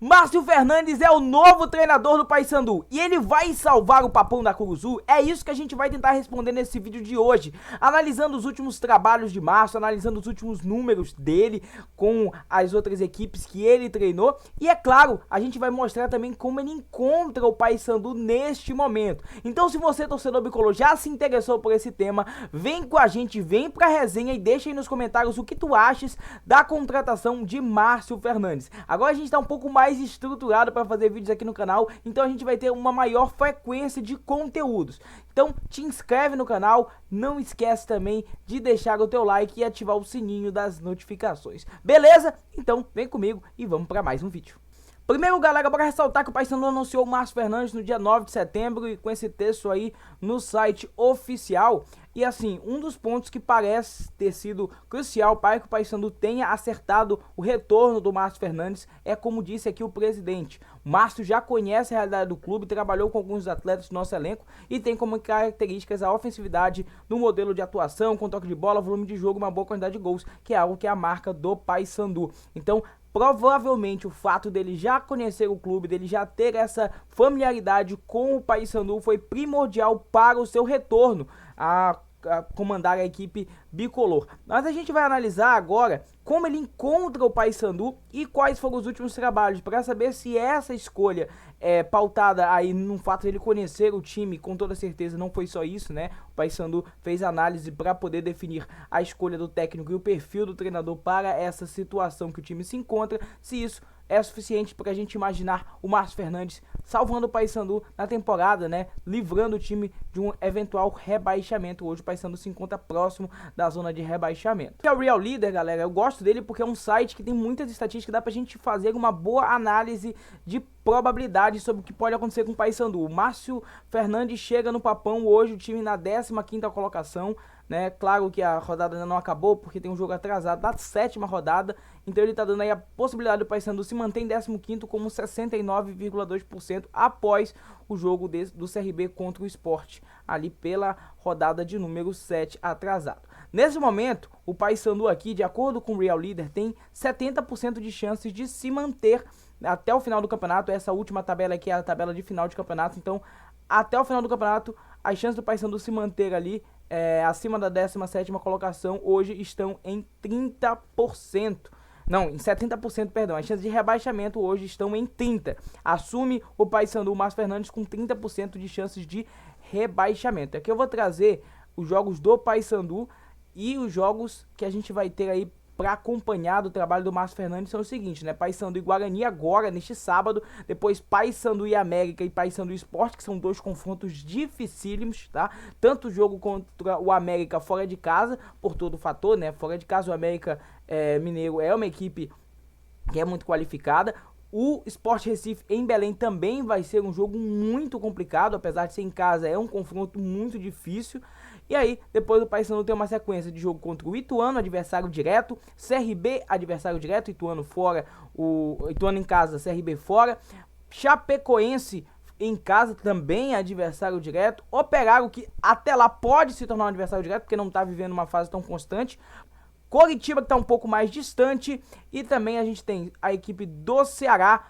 Márcio Fernandes é o novo treinador do Paysandu e ele vai salvar o Papão da Curuzu? É isso que a gente vai tentar responder nesse vídeo de hoje, analisando os últimos trabalhos de Márcio, analisando os últimos números dele com as outras equipes que ele treinou e, é claro, a gente vai mostrar também como ele encontra o Paysandu neste momento. Então, se você, torcedor bicolor, já se interessou por esse tema, vem com a gente, vem pra resenha e deixa aí nos comentários o que tu achas da contratação de Márcio Fernandes. Agora a gente tá um pouco mais estruturado para fazer vídeos aqui no canal, então a gente vai ter uma maior frequência de conteúdos. Então te inscreve no canal, não esquece também de deixar o teu like e ativar o sininho das notificações. Beleza? Então vem comigo e vamos para mais um vídeo. Primeiro, galera, bora ressaltar que o Paysandu anunciou o Márcio Fernandes no dia 9 de setembro e com esse texto aí no site oficial. E assim, um dos pontos que parece ter sido crucial para que o Paysandu tenha acertado o retorno do Márcio Fernandes é, como disse aqui o presidente, o Márcio já conhece a realidade do clube, trabalhou com alguns atletas do nosso elenco e tem como características a ofensividade no modelo de atuação, com toque de bola, volume de jogo e uma boa quantidade de gols, que é algo que é a marca do Paysandu. Então, provavelmente o fato dele já conhecer o clube, dele já ter essa familiaridade com o Paysandu foi primordial para o seu retorno a comandar a equipe bicolor. Mas a gente vai analisar agora como ele encontra o Paysandu e quais foram os últimos trabalhos, para saber se essa escolha é pautada aí no fato de ele conhecer o time. Com toda certeza não foi só isso, né? O Paysandu fez análise para poder definir a escolha do técnico e o perfil do treinador para essa situação que o time se encontra, se isso é suficiente para a gente imaginar o Márcio Fernandes salvando o Paysandu na temporada, né? Livrando o time de um eventual rebaixamento. Hoje o Paysandu se encontra próximo da zona de rebaixamento. E o Real Leader, galera, eu gosto dele porque é um site que tem muitas estatísticas, dá pra gente fazer uma boa análise de probabilidade sobre o que pode acontecer com o Paysandu. O Márcio Fernandes chega no Papão hoje, o time na 15ª colocação, né? Claro que a rodada ainda não acabou, porque tem um jogo atrasado da 7ª rodada, então ele tá dando aí a possibilidade do Paysandu se manter em 15º com 69,2% após o jogo do CRB contra o Sport, ali pela rodada de número 7 atrasado. Nesse momento, o Paysandu aqui, de acordo com o Real Leader, tem 70% de chances de se manter até o final do campeonato. Essa última tabela aqui é a tabela de final de campeonato, então até o final do campeonato as chances do Paysandu se manter ali acima da 17ª colocação hoje estão em 30%. Não, em 70%, perdão. As chances de rebaixamento hoje estão em 30%. Assume o Paysandu, o Márcio Fernandes, com 30% de chances de rebaixamento. Aqui eu vou trazer os jogos do Paysandu e os jogos que a gente vai ter aí para acompanhar do trabalho do Márcio Fernandes são os seguintes, né? Paysandu e Guarani agora, neste sábado. Depois Paysandu e América e Paysandu e Sport, que são dois confrontos dificílimos, tá? Tanto o jogo contra o América fora de casa, por todo o fator, né? Fora de casa o América Mineiro é uma equipe que é muito qualificada. O Sport Recife em Belém também vai ser um jogo muito complicado, apesar de ser em casa, é um confronto muito difícil. E aí, depois o Paysandu tem uma sequência de jogo contra o Ituano, adversário direto, CRB, adversário direto, Ituano fora, Ituano em casa, CRB fora, Chapecoense em casa também adversário direto, Operário, que até lá pode se tornar um adversário direto, porque não está vivendo uma fase tão constante, Coritiba, que está um pouco mais distante, e também a gente tem a equipe do Ceará,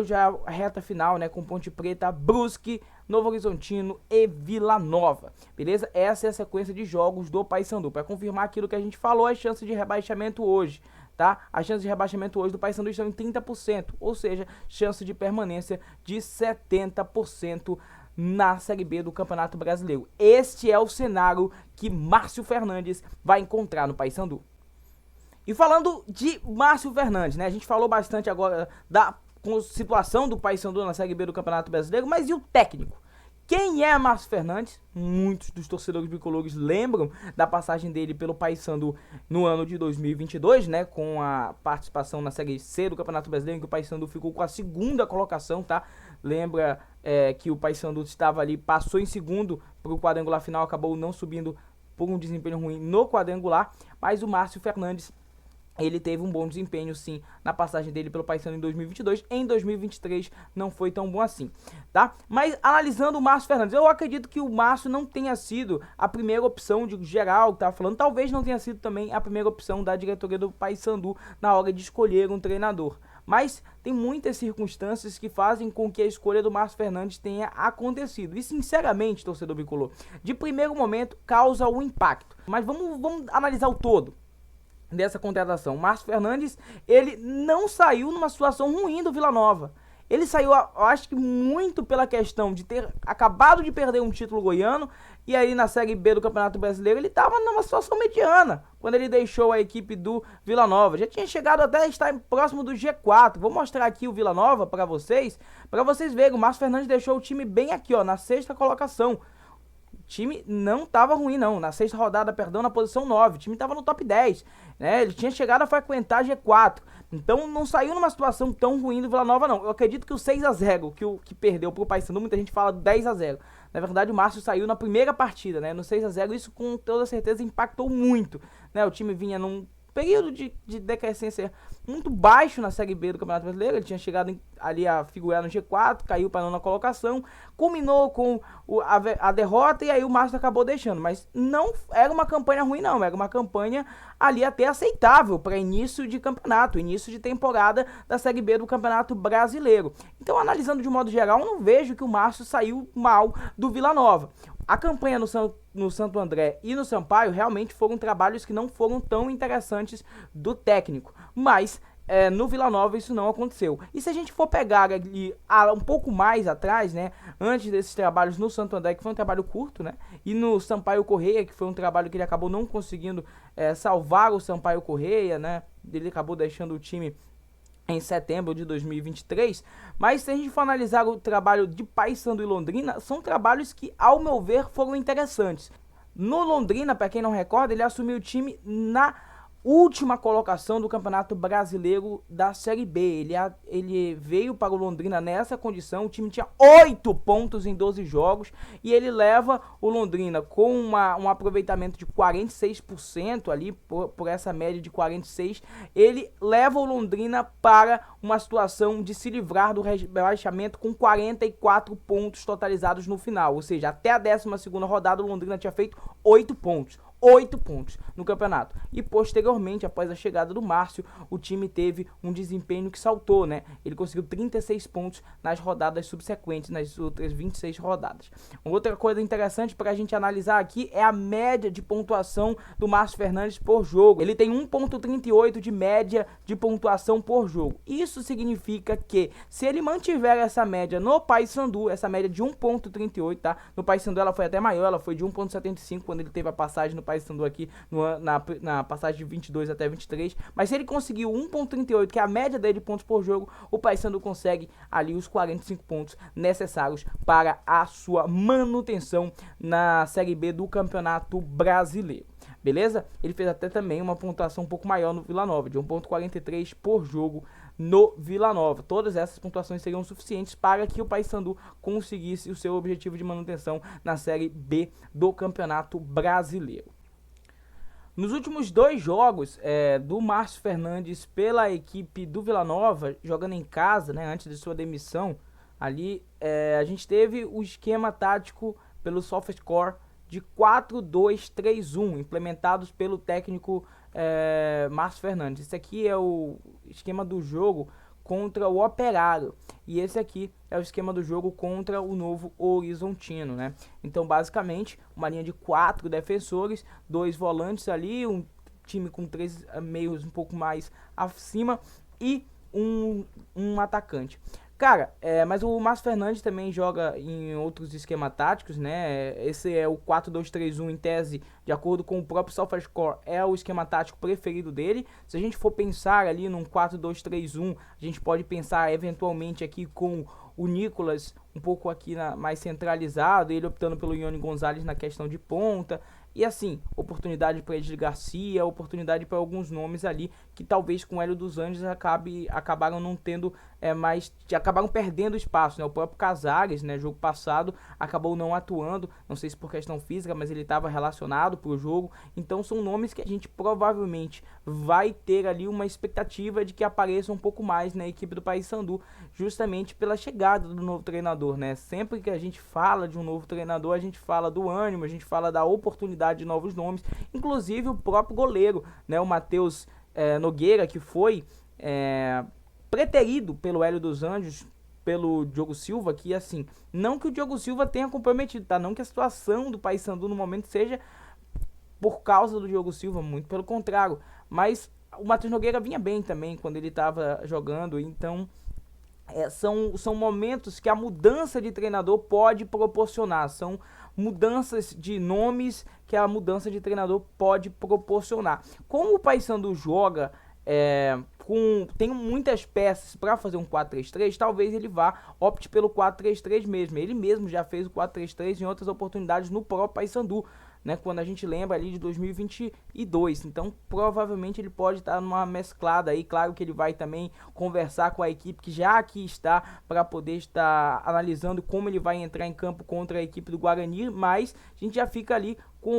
já a reta final, né, com Ponte Preta, Brusque, Novo Horizontino e Vila Nova, beleza? Essa é a sequência de jogos do Paysandu. Para confirmar aquilo que a gente falou, as chances de rebaixamento hoje, tá? As chances de rebaixamento hoje do Paysandu estão em 30%, ou seja, chance de permanência de 70% na Série B do Campeonato Brasileiro. Este é o cenário que Márcio Fernandes vai encontrar no Paysandu. E falando de Márcio Fernandes, né? A gente falou bastante agora da situação do Paysandu na Série B do Campeonato Brasileiro, mas e o técnico? Quem é Márcio Fernandes? Muitos dos torcedores bicolores lembram da passagem dele pelo Paysandu no ano de 2022, né, com a participação na Série C do Campeonato Brasileiro, em que o Paysandu ficou com a 2ª colocação, tá? Lembra que o Paysandu estava ali, passou em segundo para o quadrangular final, acabou não subindo por um desempenho ruim no quadrangular, mas o Márcio Fernandes, ele teve um bom desempenho, sim, na passagem dele pelo Paysandu em 2022. Em 2023 não foi tão bom assim, tá? Mas analisando o Márcio Fernandes, eu acredito que o Márcio não tenha sido a primeira opção de geral que tava falando. Talvez não tenha sido também a primeira opção da diretoria do Paysandu na hora de escolher um treinador. mas tem muitas circunstâncias que fazem com que a escolha do Márcio Fernandes tenha acontecido. E sinceramente, torcedor bicolor, de primeiro momento causa um impacto. Mas vamos analisar o todo dessa contratação. O Márcio Fernandes, ele não saiu numa situação ruim do Vila Nova. Ele saiu, eu acho que muito pela questão de ter acabado de perder um título goiano, e aí na Série B do Campeonato Brasileiro ele estava numa situação mediana, quando ele deixou a equipe do Vila Nova. Já tinha chegado até a estar próximo do G4. Vou mostrar aqui o Vila Nova para vocês verem. O Márcio Fernandes deixou o time bem aqui, ó, na sexta colocação. O time não estava ruim, não. Na sexta rodada, perdão, na posição 9. O time estava no top 10, né? Ele tinha chegado a frequentar G4. Então não saiu numa situação tão ruim do Vila Nova, não. Eu acredito que o 6-0 que perdeu pro Paysandu, muita gente fala 10-0. Na verdade, o Márcio saiu na primeira partida, né? No 6-0, isso com toda certeza impactou muito, né? O time vinha num período de decrescência muito baixo na Série B do Campeonato Brasileiro. Ele tinha chegado ali a figurar no G4, caiu para a nona colocação, culminou com a derrota, e aí o Márcio acabou deixando. Mas não era uma campanha ruim, não. Era uma campanha ali até aceitável para início de campeonato, início de temporada da Série B do Campeonato Brasileiro. Então, analisando de modo geral, eu não vejo que o Márcio saiu mal do Vila Nova. A campanha no Santo André e no Sampaio realmente foram trabalhos que não foram tão interessantes do técnico, mas no Vila Nova isso não aconteceu. E se a gente for pegar ali um pouco mais atrás, né, antes desses trabalhos no Santo André, que foi um trabalho curto, né, e no Sampaio Correia, que foi um trabalho que ele acabou não conseguindo salvar o Sampaio Correia, né, ele acabou deixando o time em setembro de 2023, mas se a gente for analisar o trabalho de Paysandu e Londrina, são trabalhos que, ao meu ver, foram interessantes. No Londrina, para quem não recorda, ele assumiu o time na última colocação do Campeonato Brasileiro da Série B. Ele veio para o Londrina nessa condição. O time tinha 8 pontos em 12 jogos e ele leva o Londrina com um aproveitamento de 46% ali, por essa média de 46%. Ele leva o Londrina para uma situação de se livrar do rebaixamento com 44 pontos totalizados no final. Ou seja, até a 12ª rodada o Londrina tinha feito 8 pontos. 8 pontos no campeonato. E posteriormente, após a chegada do Márcio, o time teve um desempenho que saltou, né? Ele conseguiu 36 pontos nas rodadas subsequentes, nas outras 26 rodadas. Outra coisa interessante para a gente analisar aqui é a média de pontuação do Márcio Fernandes por jogo. Ele tem 1,38 de média de pontuação por jogo. Isso significa que, se ele mantiver essa média no Paysandu, essa média de 1,38, tá? No Paysandu ela foi até maior, ela foi de 1,75 quando ele teve a passagem no Paysandu aqui na passagem de 22 até 23, mas se ele conseguiu 1,38, que é a média dele de pontos por jogo, o Paysandu consegue ali os 45 pontos necessários para a sua manutenção na Série B do Campeonato Brasileiro. Beleza? Ele fez até também uma pontuação um pouco maior no Vila Nova, de 1,43 por jogo no Vila Nova. Todas essas pontuações seriam suficientes para que o Paysandu conseguisse o seu objetivo de manutenção na Série B do Campeonato Brasileiro. Nos últimos 2 jogos do Márcio Fernandes pela equipe do Vila Nova, jogando em casa, né, antes de sua demissão, ali a gente teve o esquema tático pelo SofaScore de 4-2-3-1, implementados pelo técnico Márcio Fernandes. Esse aqui é o esquema do jogo contra o Operário, e esse aqui é o esquema do jogo contra o Novo Horizontino, né? Então, basicamente, uma linha de 4 defensores, 2 volantes ali, um time com 3 meios um pouco mais acima e um atacante. Cara, mas o Márcio Fernandes também joga em outros esquemas táticos, né? Esse é o 4-2-3-1 em tese, de acordo com o próprio SofaScore, é o esquema tático preferido dele. Se a gente for pensar ali num 4-2-3-1, a gente pode pensar eventualmente aqui com o Nicolas um pouco aqui mais centralizado, ele optando pelo Ione Gonzalez na questão de ponta. E assim, oportunidade para Edil Garcia, oportunidade para alguns nomes ali que talvez com o Hélio dos Anjos acabaram não tendo acabaram perdendo espaço, né? O próprio Casares, né, jogo passado, acabou não atuando, não sei se por questão física, mas ele estava relacionado para o jogo. Então são nomes que a gente provavelmente vai ter ali uma expectativa de que apareçam um pouco mais na equipe do Paysandu, justamente pela chegada do novo treinador, né? Sempre que a gente fala de um novo treinador, a gente fala do ânimo, a gente fala da oportunidade de novos nomes, inclusive o próprio goleiro, né, o Matheus Nogueira, que foi preterido pelo Hélio dos Anjos, pelo Diogo Silva, que assim, não que o Diogo Silva tenha comprometido, tá? Não que a situação do Paysandu no momento seja por causa do Diogo Silva, muito pelo contrário, mas o Matheus Nogueira vinha bem também quando ele estava jogando, então são momentos que a mudança de treinador pode proporcionar, são mudanças de nomes que a mudança de treinador pode proporcionar. Como o Paysandu joga tem muitas peças para fazer um 4-3-3, talvez ele opte pelo 4-3-3 mesmo. Ele mesmo já fez o 4-3-3 em outras oportunidades no próprio Paysandu, né, quando a gente lembra ali de 2022, então provavelmente ele pode estar numa mesclada aí. Claro que ele vai também conversar com a equipe que já aqui está, para poder estar analisando como ele vai entrar em campo contra a equipe do Guarani, mas a gente já fica ali com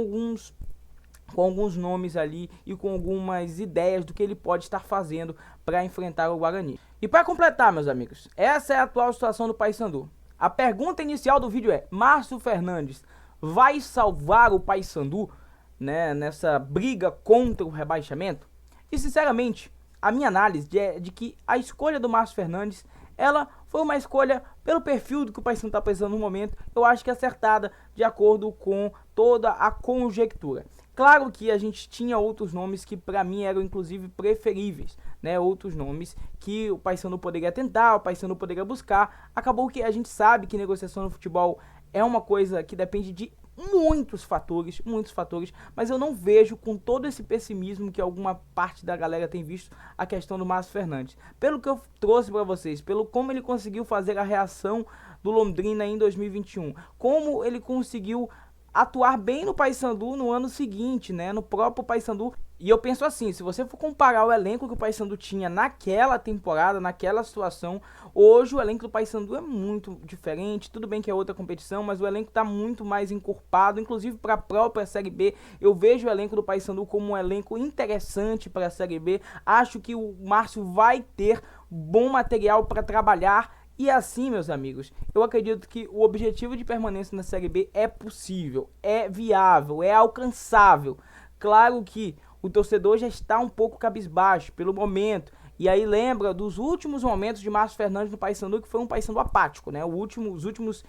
alguns nomes ali e com algumas ideias do que ele pode estar fazendo para enfrentar o Guarani. E para completar, meus amigos, essa é a atual situação do Paysandu. A pergunta inicial do vídeo é: Márcio Fernandes vai salvar o Paysandu, né, nessa briga contra o rebaixamento? E sinceramente, a minha análise é de que a escolha do Márcio Fernandes, ela foi uma escolha pelo perfil do que o Paysandu está precisando no momento. Eu acho que acertada, de acordo com toda a conjectura. Claro que a gente tinha outros nomes que para mim eram inclusive preferíveis, né? Outros nomes que o Paysandu poderia tentar, o Paysandu poderia buscar. Acabou que a gente sabe que negociação no futebol é uma coisa que depende de muitos fatores, mas eu não vejo com todo esse pessimismo que alguma parte da galera tem visto a questão do Márcio Fernandes. Pelo que eu trouxe para vocês, pelo como ele conseguiu fazer a reação do Londrina em 2021, como ele conseguiu atuar bem no Paysandu no ano seguinte, né, no próprio Paysandu. E eu penso assim, se você for comparar o elenco que o Paysandu tinha naquela temporada, naquela situação, hoje o elenco do Paysandu é muito diferente. Tudo bem que é outra competição, mas o elenco está muito mais encorpado, inclusive para a própria Série B. Eu vejo o elenco do Paysandu como um elenco interessante para a Série B. Acho que o Márcio vai ter bom material para trabalhar. E assim, meus amigos, eu acredito que o objetivo de permanência na Série B é possível, é viável, é alcançável. Claro que o torcedor já está um pouco cabisbaixo pelo momento. E aí lembra dos últimos momentos de Márcio Fernandes no Paysandu, que foi um Paysandu apático, né? Os últimos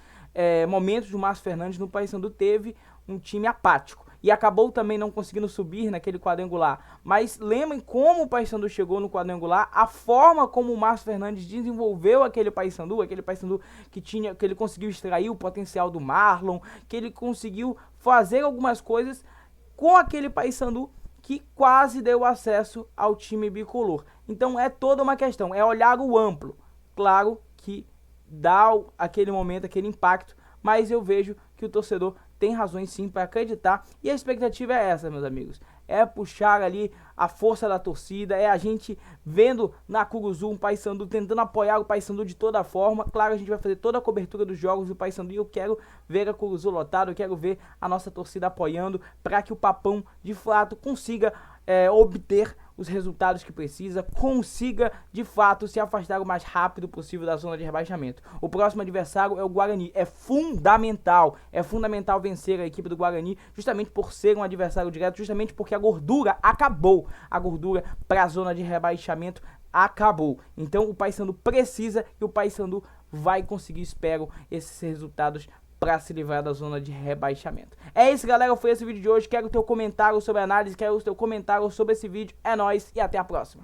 momentos do Márcio Fernandes no Paysandu teve um time apático. E acabou também não conseguindo subir naquele quadrangular. Mas lembrem como o Paysandu chegou no quadrangular, a forma como o Márcio Fernandes desenvolveu aquele Paysandu que ele conseguiu extrair o potencial do Marlon, que ele conseguiu fazer algumas coisas com aquele Paysandu que quase deu acesso ao time bicolor. Então é toda uma questão, é olhar o amplo. Claro que dá aquele momento, aquele impacto, mas eu vejo que o torcedor tem razões sim para acreditar, e a expectativa é essa, meus amigos, é puxar ali a força da torcida, é a gente vendo na Curuzu um Paysandu tentando apoiar o Paysandu de toda forma. Claro, a gente vai fazer toda a cobertura dos jogos do Paysandu e eu quero ver a Curuzu lotada, eu quero ver a nossa torcida apoiando para que o Papão de fato consiga obter os resultados que precisa, consiga de fato se afastar o mais rápido possível da zona de rebaixamento. O próximo adversário é o Guarani. É fundamental vencer a equipe do Guarani, justamente por ser um adversário direto, justamente porque a gordura acabou. A gordura para a zona de rebaixamento acabou. Então o Paysandu precisa, e o Paysandu vai conseguir, espero, esses resultados para se livrar da zona de rebaixamento. É isso, galera, foi esse o vídeo de hoje. Quero o teu comentário sobre a análise, quero o teu comentário sobre esse vídeo. É nóis e até a próxima.